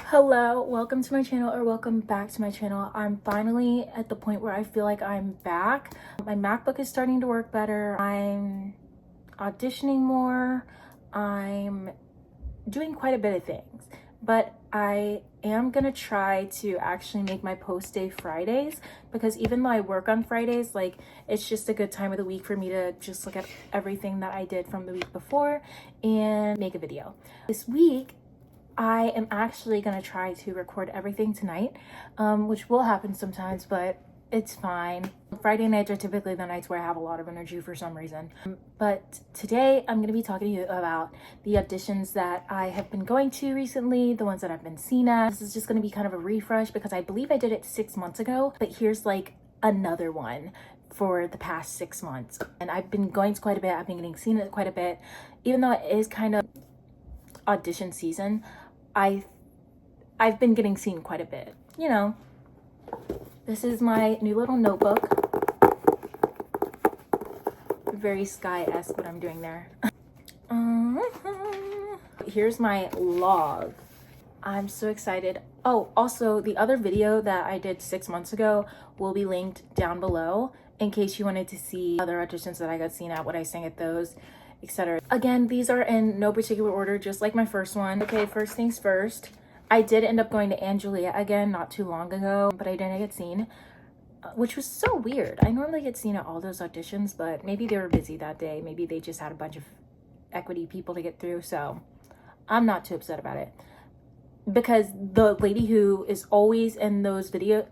Hello, welcome to my channel, or welcome back to my channel. I'm finally at the point where I feel like I'm back. My MacBook is starting to work better. I'm auditioning more. I'm doing quite a bit of things, but I am gonna try to actually make my post day Fridays, because even though I work on Fridays, like, it's just a good time of the week for me to just look at everything that I did from the week before and make a video. This week I am actually gonna try to record everything tonight, which will happen sometimes, but it's fine. Friday nights are typically the nights where I have a lot of energy for some reason. But today I'm gonna be talking to you about the auditions that I have been going to recently, the ones that I've been seen at. This is just gonna be kind of a refresh because I believe I did it 6 months ago, but here's like another one for the past 6 months. And I've been going to quite a bit. I've been getting seen at quite a bit, even though it is kind of audition season. I've been getting seen quite a bit, you know. This is my new little notebook. Very Sky-esque what I'm doing there. Here's my log. I'm so excited. Oh, also the other video that I did 6 months ago will be linked down below in case you wanted to see other auditions that I got seen at, what I sang at those, etc. Again, these are in no particular order, just like my first one. Okay, first things first. I did end up going to Angelia again not too long ago, but I didn't get seen, which was so weird. I normally get seen at all those auditions, but maybe they were busy that day. Maybe they just had a bunch of equity people to get through, so I'm not too upset about it. Because the lady who is always in those videos,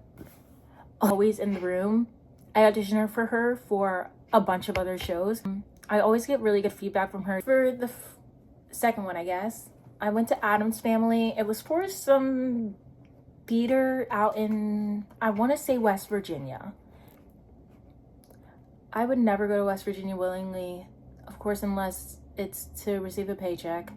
always in the room, I auditioned for her for a bunch of other shows. I always get really good feedback from her. For the second one, I guess, I went to Adam's Family. It was for some theater out in, I want to say, West Virginia. I would never go to West Virginia willingly, of course, unless it's to receive a paycheck.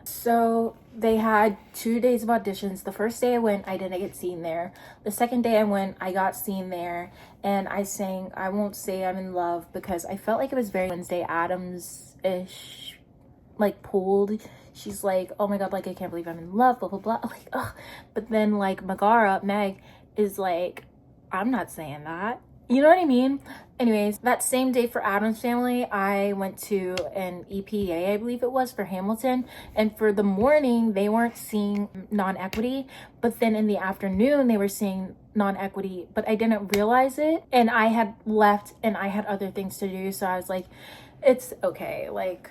So they had 2 days of auditions. The first day I went, I didn't get seen there. The second day I went, I got seen there, and I sang I Won't Say I'm in Love because I felt like it was very Wednesday Addams-ish, like pulled. She's like, oh my god, like, I can't believe I'm in love, blah blah blah, like, ugh. But then like Meg is like, I'm not saying that, you know what I mean? Anyways, that same day for Adam's Family, I went to an EPA, I believe it was, for Hamilton. And for the morning, they weren't seeing non-equity, but then in the afternoon, they were seeing non-equity, but I didn't realize it. And I had left and I had other things to do, so I was like, it's okay, like.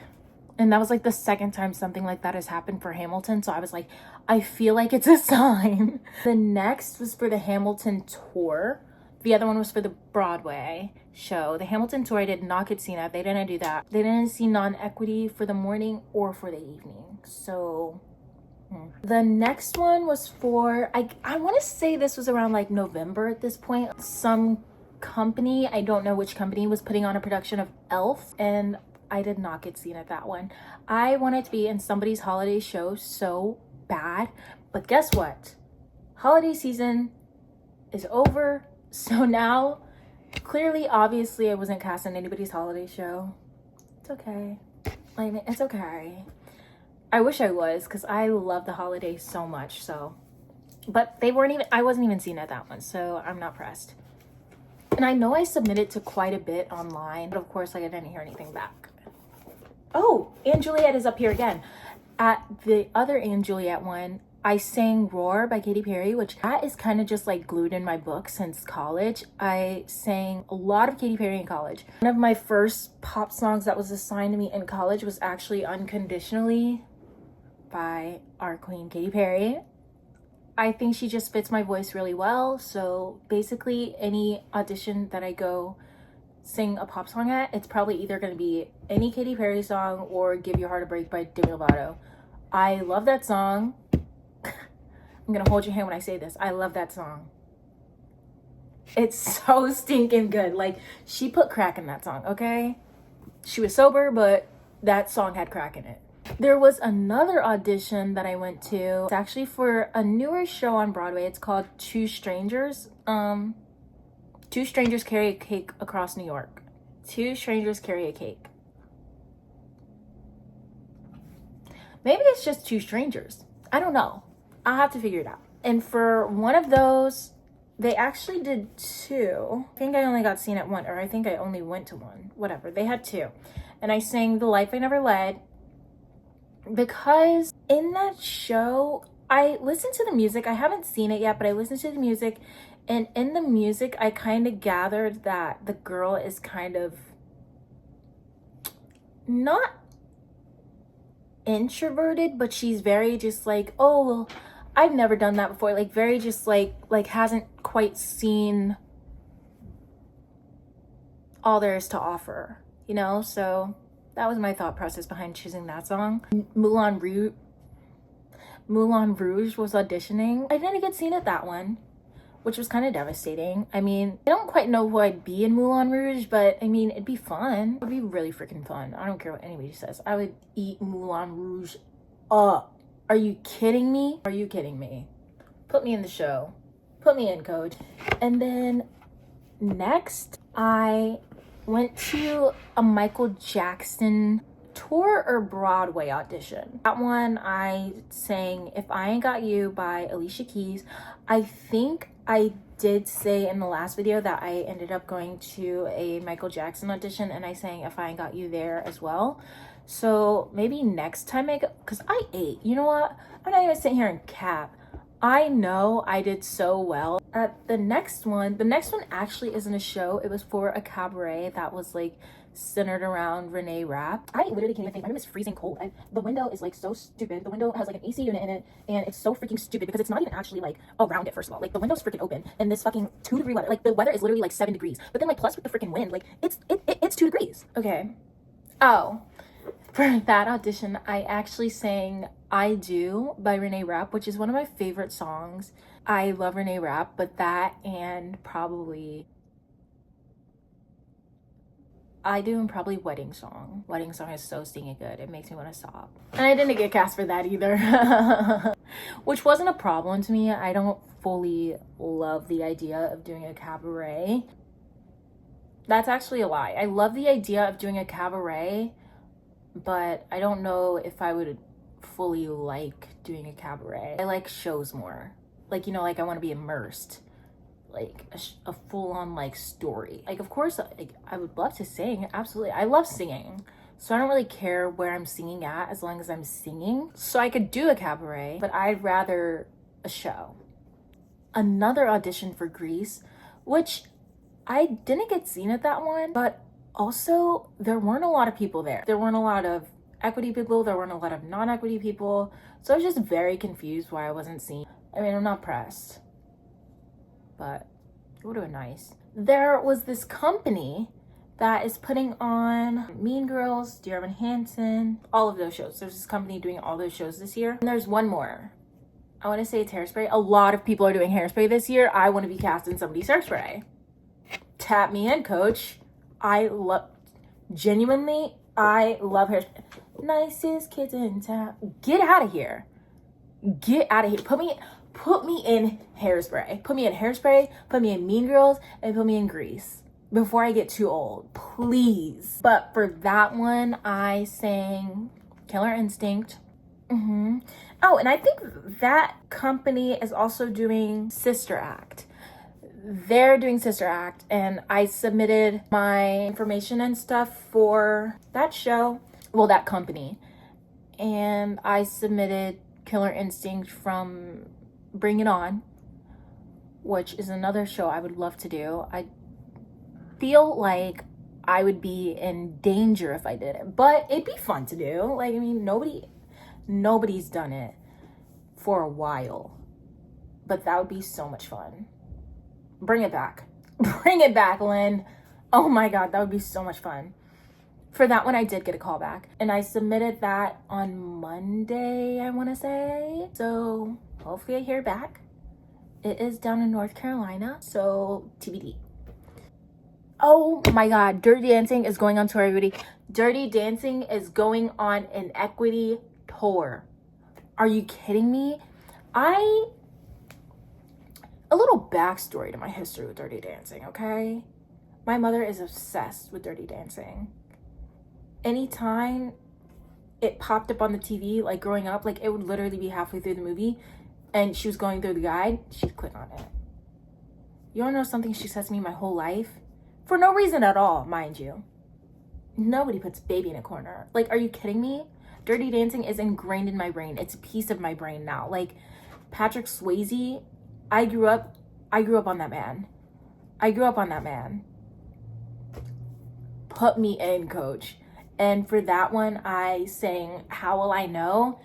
And that was like the second time something like that has happened for Hamilton. So I was like, I feel like it's a sign. The next was for the Hamilton tour. The other one was for the Broadway show. The Hamilton tour, I did not get seen at. They didn't do that. They didn't see non-equity for the morning or for the evening. So the next one was for, I want to say this was around like November at this point. Some company, I don't know which company, was putting on a production of Elf, and I did not get seen at that one. I wanted to be in somebody's holiday show so bad, but guess what? Holiday season is over. So now, clearly, obviously, I wasn't cast in anybody's holiday show. It's okay. Like, it's okay. I wish I was, because I love the holidays so much, so. But I wasn't even seen at that one, so I'm not pressed. And I know I submitted to quite a bit online, but of course, like, I didn't hear anything back. Oh, Anne Juliet is up here again. At the other Anne Juliet one, I sang Roar by Katy Perry, which that is kind of just like glued in my book since college. I sang a lot of Katy Perry in college. One of my first pop songs that was assigned to me in college was actually Unconditionally by our queen, Katy Perry. I think she just fits my voice really well. So basically any audition that I go sing a pop song at, it's probably either going to be any Katy Perry song or Give Your Heart a Break by Demi Lovato. I love that song. I'm gonna hold your hand when I say this. I love that song. It's so stinking good. Like, she put crack in that song, okay? She was sober, but that song had crack in it. There was another audition that I went to. It's actually for a newer show on Broadway. It's called Two Strangers. Two Strangers Carry a Cake Across New York. Two Strangers Carry a Cake. Maybe it's just two strangers. I don't know. I'll have to figure it out. And for one of those, they actually did 2. I think I only got seen at 1, or I think I only went to 1. Whatever. They had 2. And I sang The Life I Never Led because in that show, I listened to the music. I haven't seen it yet, but I listened to the music. And in the music, I kind of gathered that the girl is kind of not introverted, but she's very just like, oh, well, I've never done that before. Like very just like hasn't quite seen all there is to offer, you know? So that was my thought process behind choosing that song. Moulin Rouge was auditioning. I didn't get seen at that one, which was kind of devastating. I mean, I don't quite know who I'd be in Moulin Rouge, but I mean, it'd be fun. It would be really freaking fun. I don't care what anybody says. I would eat Moulin Rouge up. Are you kidding me? Are you kidding me? Put me in the show. Put me in, coach. And then next, I went to a Michael Jackson tour or Broadway audition. That one I sang If I Ain't Got You by Alicia Keys. I think I did say in the last video that I ended up going to a Michael Jackson audition and I sang If I Ain't Got You there as well. So maybe next time I go, because I ate. You know what? I'm not gonna sit here and cap. I know I did so well. The next one actually isn't a show. It was for a cabaret that was like centered around Renee Rapp. I literally can't even think. My room is freezing cold. The window is like so stupid. The window has like an AC unit in it, and it's so freaking stupid because it's not even actually like around it. First of all, like the window's freaking open, and this fucking 2-degree weather. Like the weather is literally like 7 degrees, but then like plus with the freaking wind, like it's 2 degrees. Okay. Oh, for that audition, I actually sang I Do by Renee Rapp, which is one of my favorite songs. I love Renee Rapp, but that and probably I Do and probably Wedding Song. Wedding Song is so stinking good. It makes me want to sob. And I didn't get cast for that either, which wasn't a problem to me. I don't fully love the idea of doing a cabaret. That's actually a lie. I love the idea of doing a cabaret, but I don't know if I would fully like doing a cabaret. I like shows more. Like, you know, like I want to be immersed. Like a full-on like story. Like, of course, like I would love to sing. Absolutely. I love singing. So I don't really care where I'm singing at as long as I'm singing. So I could do a cabaret, but I'd rather a show. Another audition for Grease, which I didn't get seen at that one, but also there weren't a lot of people there. There weren't a lot of equity people. There weren't a lot of non-equity people. So I was just very confused why I wasn't seen. I mean, I'm not pressed, but it would have been nice. There was this company that is putting on Mean Girls, Dear Evan Hansen, all of those shows. There's this company doing all those shows this year. And there's one more. I want to say it's Hairspray. A lot of people are doing Hairspray this year. I want to be cast in somebody's Hairspray. Tap me in, coach. Genuinely, I love Hairspray. Nicest kids in town. Get out of here. Get out of here. Put me in Hairspray. Put me in Hairspray, put me in Mean Girls, and put me in Grease before I get too old, please. But for that one, I sang Killer Instinct. Oh, and I think that company is also doing Sister Act. They're doing Sister Act, and I submitted my information and stuff for that show, well, that company. And I submitted Killer Instinct from Bring It On, which is another show I would love to do. I feel like I would be in danger if I did it, but it'd be fun to do. Like, I mean, nobody's done it for a while, but that would be so much fun. Bring it back. Bring it back, Lynn. Oh my God, that would be so much fun. For that one, I did get a call back, and I submitted that on Monday, I want to say. So hopefully I hear back. It is down in North Carolina, so TBD. Oh my God, Dirty Dancing is going on tour, everybody. Dirty Dancing is going on an equity tour. Are you kidding me? A little backstory to my history with Dirty Dancing, okay? My mother is obsessed with Dirty Dancing. Anytime it popped up on the TV, like growing up, like it would literally be halfway through the movie, and she was going through the guide, she'd click on it. You wanna know something she says to me my whole life? For no reason at all, mind you. Nobody puts baby in a corner. Like, are you kidding me? Dirty Dancing is ingrained in my brain. It's a piece of my brain now. Like, Patrick Swayze, I grew up on that man. I grew up on that man. Put me in, coach. And for that one, I sang How Will I Know?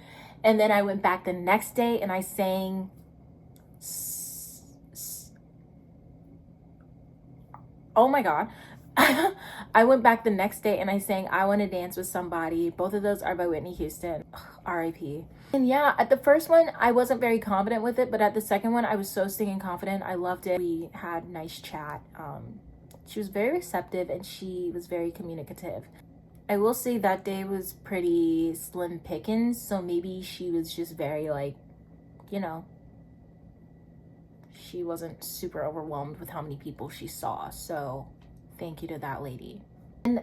And then I went back the next day and I sang oh my God. I went back the next day and I sang I Want to Dance with Somebody. Both of those are by Whitney Houston. R.I.P. And yeah, at the first one, I wasn't very confident with it, but at the second one, I was so stinking confident. I loved it. We had nice chat. She was very receptive and she was very communicative. I will say that day was pretty slim pickings, so maybe she was just very, like, you know, she wasn't super overwhelmed with how many people she saw. So thank you to that lady. And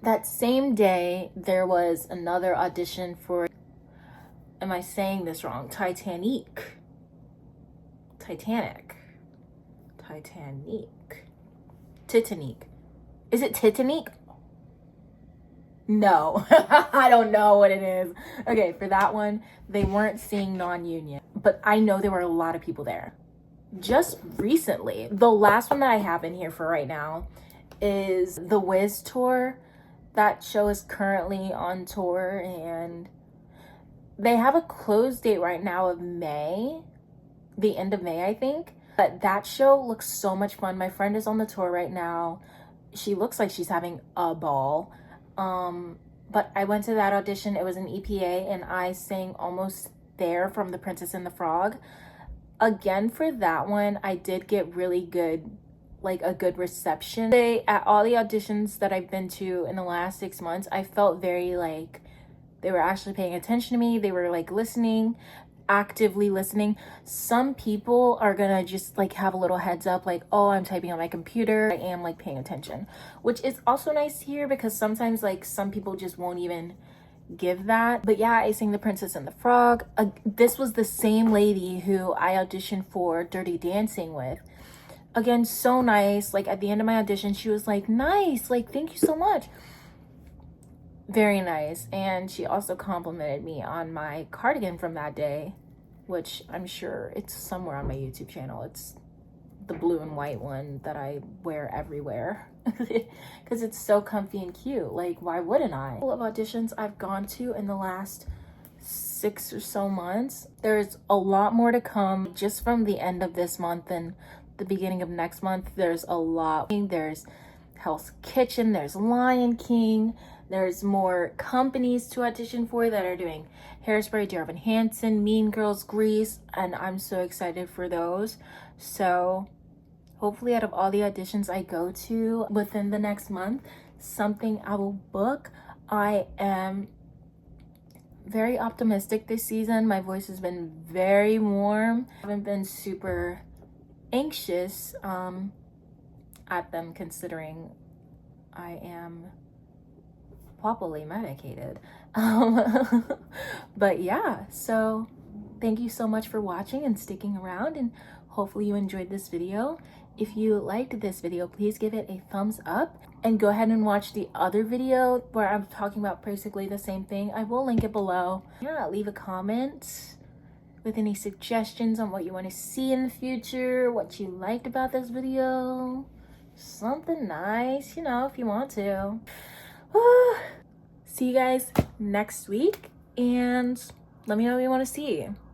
that same day, there was another audition for, am I saying this wrong? Titanic. Is it Titanic? No, I don't know what it is. Okay, for that one, they weren't seeing non-union, but I know there were a lot of people there. Just recently, the last one that I have in here for right now is the Wiz tour. That show is currently on tour and they have a close date right now of May, the end of May, I think. But that show looks so much fun. My friend is on the tour right now. She looks like she's having a ball. But I went to that audition. It was an EPA and I sang Almost There from The Princess and the Frog. Again, for that one, I did get really good, like a good reception. At all the auditions that I've been to in the last 6 months, I felt very like they were actually paying attention to me. They were like listening, actively listening. Some people are gonna just like have a little heads up like, oh, I'm typing on my computer. I am like paying attention, which is also nice to hear because sometimes like some people just won't even give that. But yeah, I sang The Princess and the Frog. This was the same lady who I auditioned for Dirty Dancing with. Again, so nice. Like at the end of my audition, she was like, nice, like thank you so much. Very nice. And she also complimented me on my cardigan from that day, which I'm sure it's somewhere on my YouTube channel. It's the blue and white one that I wear everywhere because it's so comfy and cute. Like, why wouldn't I? All of auditions I've gone to in the last 6 or so months. There's a lot more to come just from the end of this month and the beginning of next month. There's a lot. There's Hell's Kitchen, there's Lion King, there's more companies to audition for that are doing Hairspray, Dear Evan Hansen, Mean Girls, Grease, and I'm so excited for those. So hopefully out of all the auditions I go to within the next month, something I will book. I am very optimistic this season. My voice has been very warm. I haven't been super anxious at them considering I am properly medicated. But yeah, so thank you so much for watching and sticking around, and hopefully you enjoyed this video. If you liked this video, please give it a thumbs up and go ahead and watch the other video where I'm talking about basically the same thing. I will link it below. Yeah, leave a comment with any suggestions on what you want to see in the future, what you liked about this video, something nice, you know, if you want to. See you guys next week and let me know what you want to see.